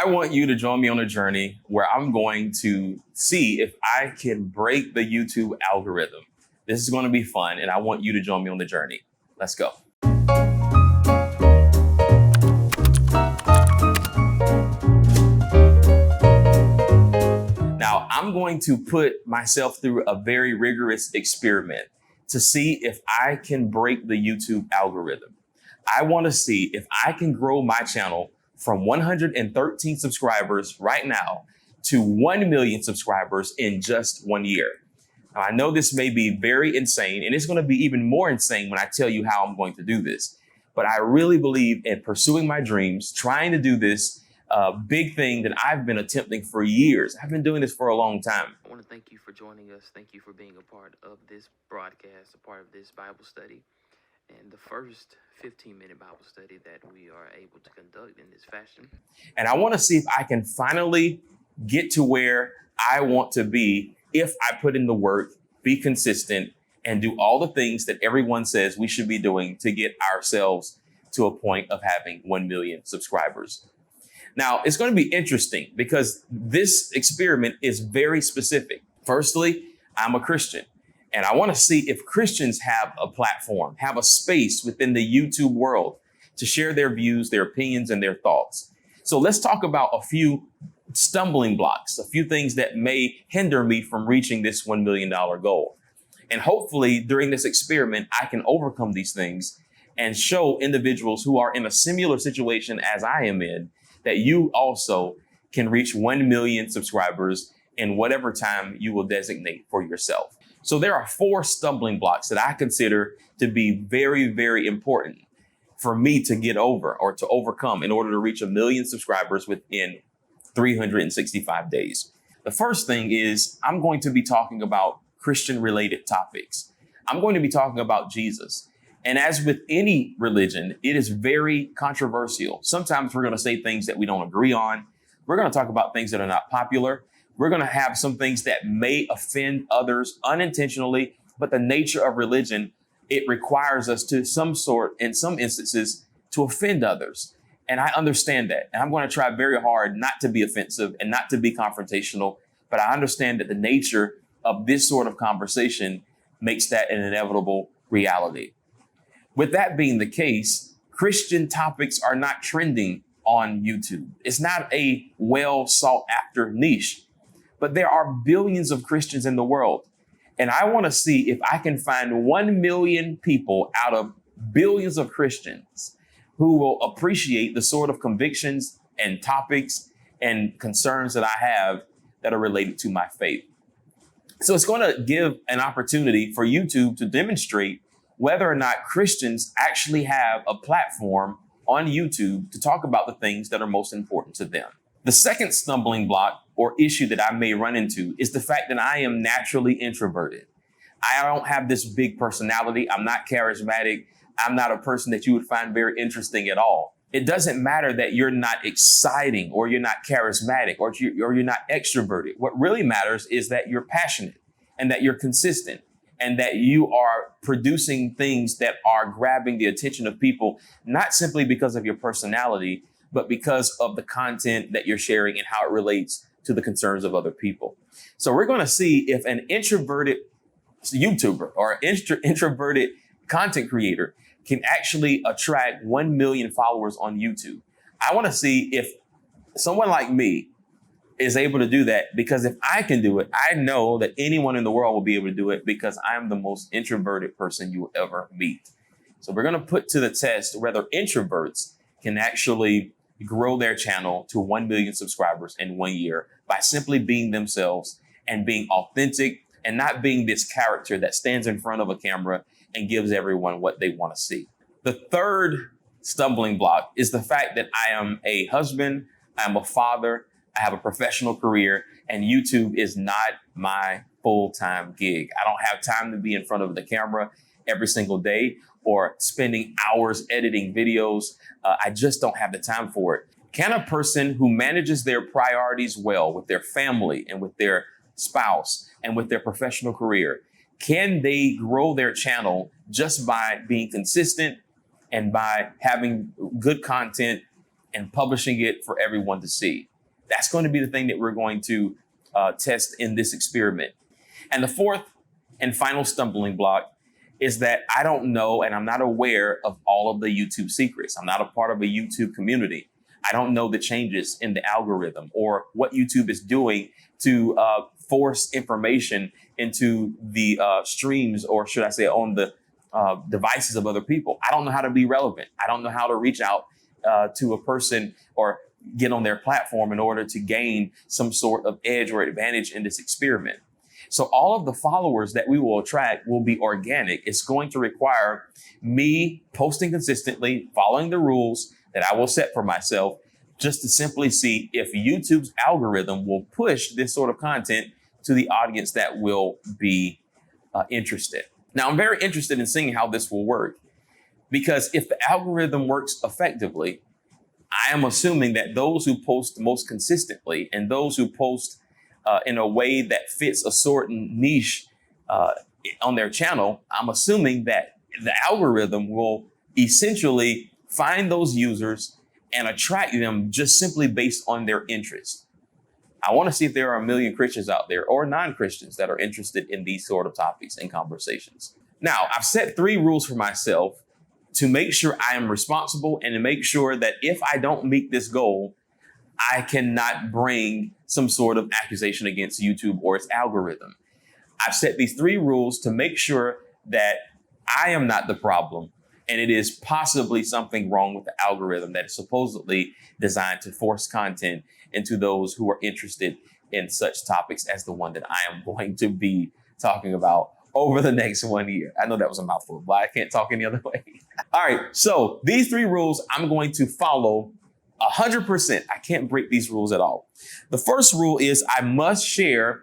I want you to join me on a journey where I'm going to see if I can break the YouTube algorithm. This is going to be fun, and I want you to join me on the journey. Let's go. Now, I'm going to put myself through a very rigorous experiment to see if I can break the YouTube algorithm. I want to see if I can grow my channel from 113 subscribers right now to 1 million subscribers in just 1 year. Now, I know this may be very insane, and it's going to be even more insane when I tell you how I'm going to do this. But I really believe in pursuing my dreams, trying to do this big thing that I've been attempting for years. I've been doing this for a long time. I want to thank you for joining us. Thank you for being a part of this broadcast, a part of this Bible study, and the first 15-minute Bible study that we are able to conduct in this fashion. And I want to see if I can finally get to where I want to be if I put in the work, be consistent, and do all the things that everyone says we should be doing to get ourselves to a point of having 1 million subscribers. Now, it's going to be interesting because this experiment is very specific. Firstly, I'm a Christian, and I want to see if Christians have a platform, have a space within the YouTube world to share their views, their opinions, and their thoughts. So let's talk about a few stumbling blocks, a few things that may hinder me from reaching this $1 million goal. And hopefully during this experiment, I can overcome these things and show individuals who are in a similar situation as I am in that you also can reach 1 million subscribers in whatever time you will designate for yourself. So there are 4 stumbling blocks that I consider to be very, very important for me to get over or to overcome in order to reach 1 million subscribers within 365 days. The first thing is I'm going to be talking about Christian related topics. I'm going to be talking about Jesus. And as with any religion, it is very controversial. Sometimes we're going to say things that we don't agree on. We're going to talk about things that are not popular. We're going to have some things that may offend others unintentionally, but the nature of religion, it requires us to some sort, in some instances, to offend others. And I understand that. And I'm going to try very hard not to be offensive and not to be confrontational. But I understand that the nature of this sort of conversation makes that an inevitable reality. With that being the case, Christian topics are not trending on YouTube. It's not a well sought after niche, but there are billions of Christians in the world. And I want to see if I can find 1 million people out of billions of Christians who will appreciate the sort of convictions and topics and concerns that I have that are related to my faith. So it's going to give an opportunity for YouTube to demonstrate whether or not Christians actually have a platform on YouTube to talk about the things that are most important to them. The second stumbling block or issue that I may run into is the fact that I am naturally introverted. I don't have this big personality. I'm not charismatic. I'm not a person that you would find very interesting at all. It doesn't matter that you're not exciting or you're not charismatic or you're not extroverted. What really matters is that you're passionate and that you're consistent and that you are producing things that are grabbing the attention of people, not simply because of your personality, but because of the content that you're sharing and how it relates to the concerns of other people. So we're going to see if an introverted YouTuber or introverted content creator can actually attract 1 million followers on YouTube. I want to see if someone like me is able to do that, because if I can do it, I know that anyone in the world will be able to do it because I'm the most introverted person you will ever meet. So we're going to put to the test whether introverts can actually grow their channel to 1 million subscribers in 1 year by simply being themselves and being authentic and not being this character that stands in front of a camera and gives everyone what they want to see. The third stumbling block is the fact that I am a husband, I'm a father, I have a professional career, and YouTube is not my full-time gig. I don't have time to be in front of the camera every single day or spending hours editing videos. I just don't have the time for it. Can a person who manages their priorities well with their family and with their spouse and with their professional career, can they grow their channel just by being consistent and by having good content and publishing it for everyone to see? That's going to be the thing that we're going to test in this experiment. And the fourth and final stumbling block is that I don't know and I'm not aware of all of the YouTube secrets. I'm not a part of a YouTube community. I don't know the changes in the algorithm or what YouTube is doing to force information into the streams, or should I say on the devices of other people. I don't know how to be relevant. I don't know how to reach out to a person or get on their platform in order to gain some sort of edge or advantage in this experiment. So all of the followers that we will attract will be organic. It's going to require me posting consistently, following the rules that I will set for myself, just to simply see if YouTube's algorithm will push this sort of content to the audience that will be interested. Now, I'm very interested in seeing how this will work, because if the algorithm works effectively, I am assuming that those who post most consistently and those who post in a way that fits a certain niche on their channel, I'm assuming that the algorithm will essentially find those users and attract them just simply based on their interest. I want to see if there are a million Christians out there or non-Christians that are interested in these sort of topics and conversations. Now, I've set 3 rules for myself to make sure I am responsible and to make sure that if I don't meet this goal, I cannot bring some sort of accusation against YouTube or its algorithm. I've set these 3 rules to make sure that I am not the problem, and it is possibly something wrong with the algorithm that is supposedly designed to force content into those who are interested in such topics as the one that I am going to be talking about over the next 1 year. I know that was a mouthful, but I can't talk any other way. All right, so these 3 rules I'm going to follow 100%. I can't break these rules at all. The first rule is I must share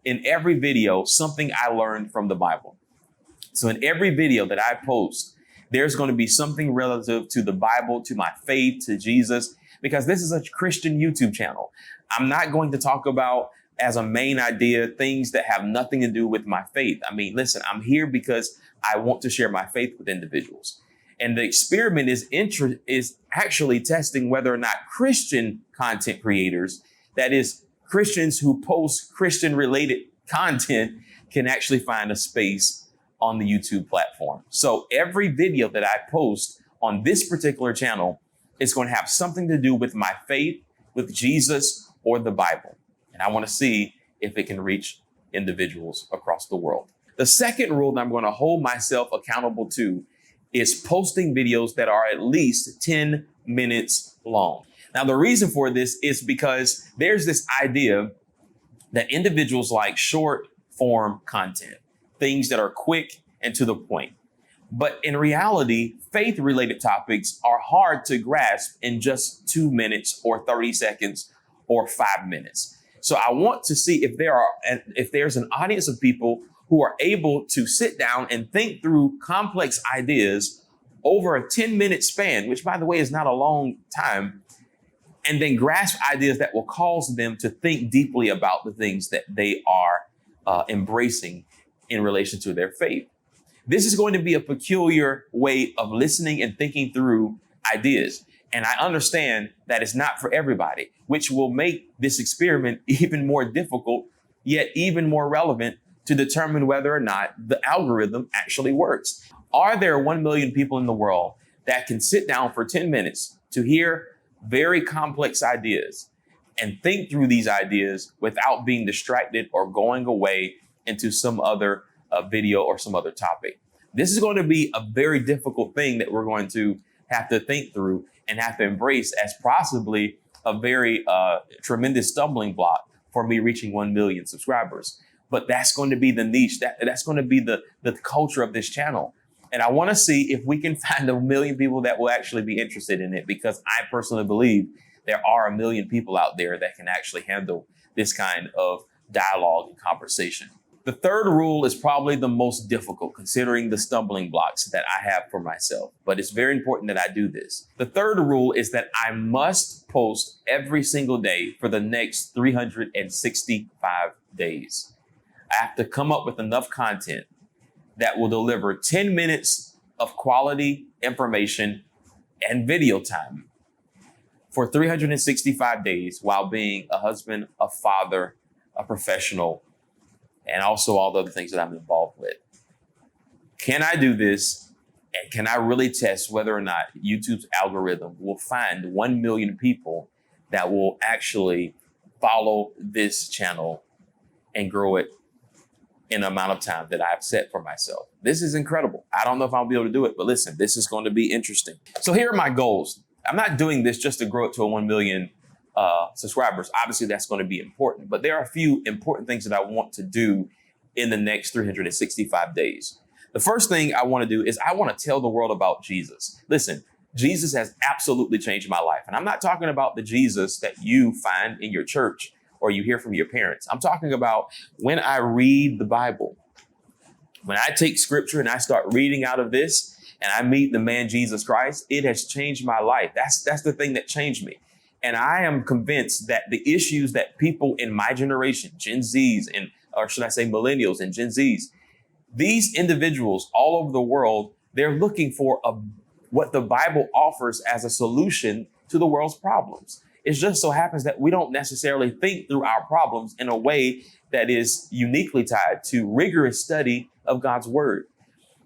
in every video something I learned from the Bible. So in every video that I post, there's going to be something relative to the Bible, to my faith, to Jesus, because this is a Christian YouTube channel. I'm not going to talk about as a main idea things that have nothing to do with my faith. I mean, listen, I'm here because I want to share my faith with individuals. And the experiment is actually testing whether or not Christian content creators, that is Christians who post Christian related content, can actually find a space on the YouTube platform. So every video that I post on this particular channel is going to have something to do with my faith, with Jesus, or the Bible. And I want to see if it can reach individuals across the world. The second rule that I'm going to hold myself accountable to is posting videos that are at least 10 minutes long. Now, the reason for this is because there's this idea that individuals like short form content, things that are quick and to the point. But in reality, faith-related topics are hard to grasp in just 2 minutes or 30 seconds or 5 minutes. So I want to see if there's an audience of people who are able to sit down and think through complex ideas over a 10-minute span, which, by the way, is not a long time, and then grasp ideas that will cause them to think deeply about the things that they are embracing in relation to their faith. This is going to be a peculiar way of listening and thinking through ideas. And I understand that it's not for everybody, which will make this experiment even more difficult, yet even more relevant to determine whether or not the algorithm actually works. Are there 1 million people in the world that can sit down for 10 minutes to hear very complex ideas and think through these ideas without being distracted or going away into some other video or some other topic? This is going to be a very difficult thing that we're going to have to think through and have to embrace as possibly a very tremendous stumbling block for me reaching 1 million subscribers. But that's going to be the niche. That's going to be the culture of this channel. And I want to see if we can find 1 million people that will actually be interested in it, because I personally believe there are 1 million people out there that can actually handle this kind of dialogue and conversation. The third rule is probably the most difficult, considering the stumbling blocks that I have for myself, but it's very important that I do this. The third rule is that I must post every single day for the next 365 days. I have to come up with enough content that will deliver 10 minutes of quality information and video time for 365 days while being a husband, a father, a professional, and also all the other things that I'm involved with. Can I do this? And can I really test whether or not YouTube's algorithm will find 1 million people that will actually follow this channel and grow it in the amount of time that I've set for myself? This is incredible. I don't know if I'll be able to do it, but listen, this is going to be interesting. So here are my goals. I'm not doing this just to grow it to a 1 million subscribers. Obviously, that's going to be important, but there are a few important things that I want to do in the next 365 days. The first thing I want to do is I want to tell the world about Jesus. Listen, Jesus has absolutely changed my life. And I'm not talking about the Jesus that you find in your church or you hear from your parents. I'm talking about when I read the Bible, when I take scripture and I start reading out of this and I meet the man Jesus Christ, it has changed my life. That's the thing that changed me. And I am convinced that the issues that people in my generation, Gen Zs, and or should I say millennials and Gen Zs, these individuals all over the world, they're looking for what the Bible offers as a solution to the world's problems. It just so happens that we don't necessarily think through our problems in a way that is uniquely tied to rigorous study of God's word.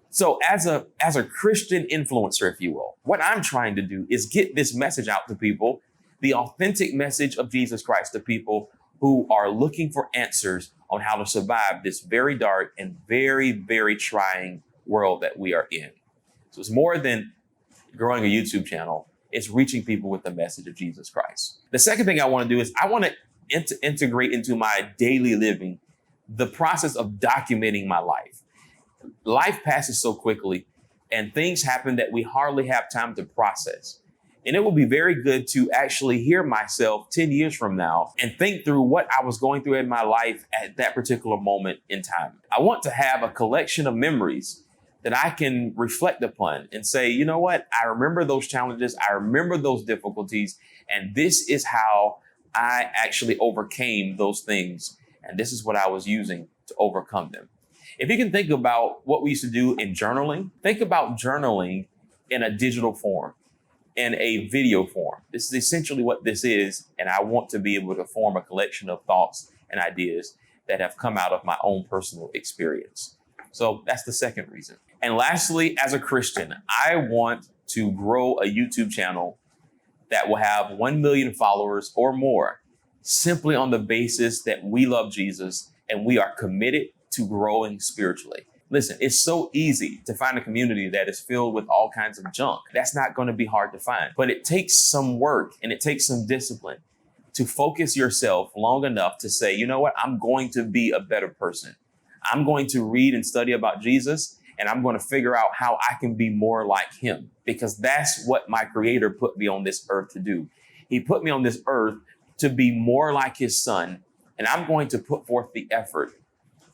So as a Christian influencer, if you will, what I'm trying to do is get this message out to people, the authentic message of Jesus Christ to people who are looking for answers on how to survive this very dark and very, very trying world that we are in. So it's more than growing a YouTube channel. It's reaching people with the message of Jesus Christ. The second thing I want to do is I want to integrate into my daily living the process of documenting my life. Life passes so quickly and things happen that we hardly have time to process. And it will be very good to actually hear myself 10 years from now and think through what I was going through in my life at that particular moment in time. I want to have a collection of memories that I can reflect upon and say, you know what? I remember those challenges. I remember those difficulties. And this is how I actually overcame those things. And this is what I was using to overcome them. If you can think about what we used to do in journaling, think about journaling in a digital form, in a video form. This is essentially what this is. And I want to be able to form a collection of thoughts and ideas that have come out of my own personal experience. So that's the second reason. And lastly, as a Christian, I want to grow a YouTube channel that will have 1 million followers or more, simply on the basis that we love Jesus and we are committed to growing spiritually. Listen, it's so easy to find a community that is filled with all kinds of junk. That's not going to be hard to find, but it takes some work and it takes some discipline to focus yourself long enough to say, you know what, I'm going to be a better person. I'm going to read and study about Jesus, and I'm going to figure out how I can be more like him, because that's what my Creator put me on this earth to do. He put me on this earth to be more like his son, and I'm going to put forth the effort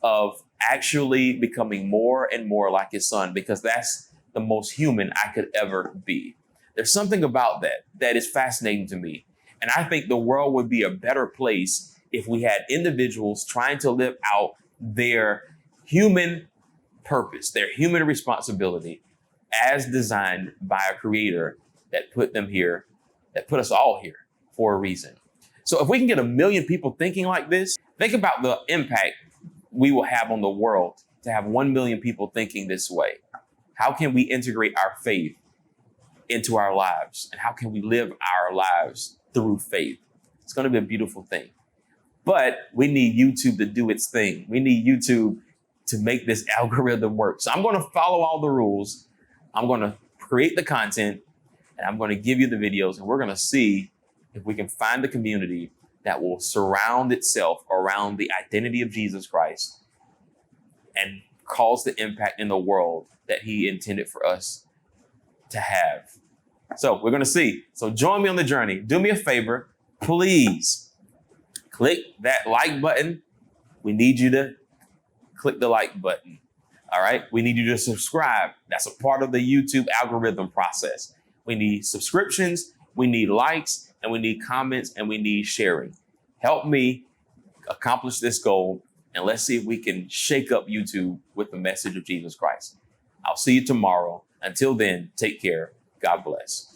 of actually becoming more and more like his son, because that's the most human I could ever be. There's something about that is fascinating to me. And I think the world would be a better place if we had individuals trying to live out their human purpose, their human responsibility as designed by a Creator that put them here, that put us all here for a reason. So if we can get 1 million people thinking like this, think about the impact we will have on the world to have 1 million people thinking this way. How can we integrate our faith into our lives? And how can we live our lives through faith? It's going to be a beautiful thing. But we need YouTube to do its thing. We need YouTube to make this algorithm work. So I'm going to follow all the rules. I'm going to create the content, and I'm going to give you the videos, and we're going to see if we can find the community that will surround itself around the identity of Jesus Christ and cause the impact in the world that he intended for us to have. So we're going to see. So join me on the journey. Do me a favor, please click that like button. We need you to click the like button. All right. We need you to subscribe. That's a part of the YouTube algorithm process. We need subscriptions, we need likes, and we need comments, and we need sharing. Help me accomplish this goal, and let's see if we can shake up YouTube with the message of Jesus Christ. I'll see you tomorrow. Until then, take care. God bless.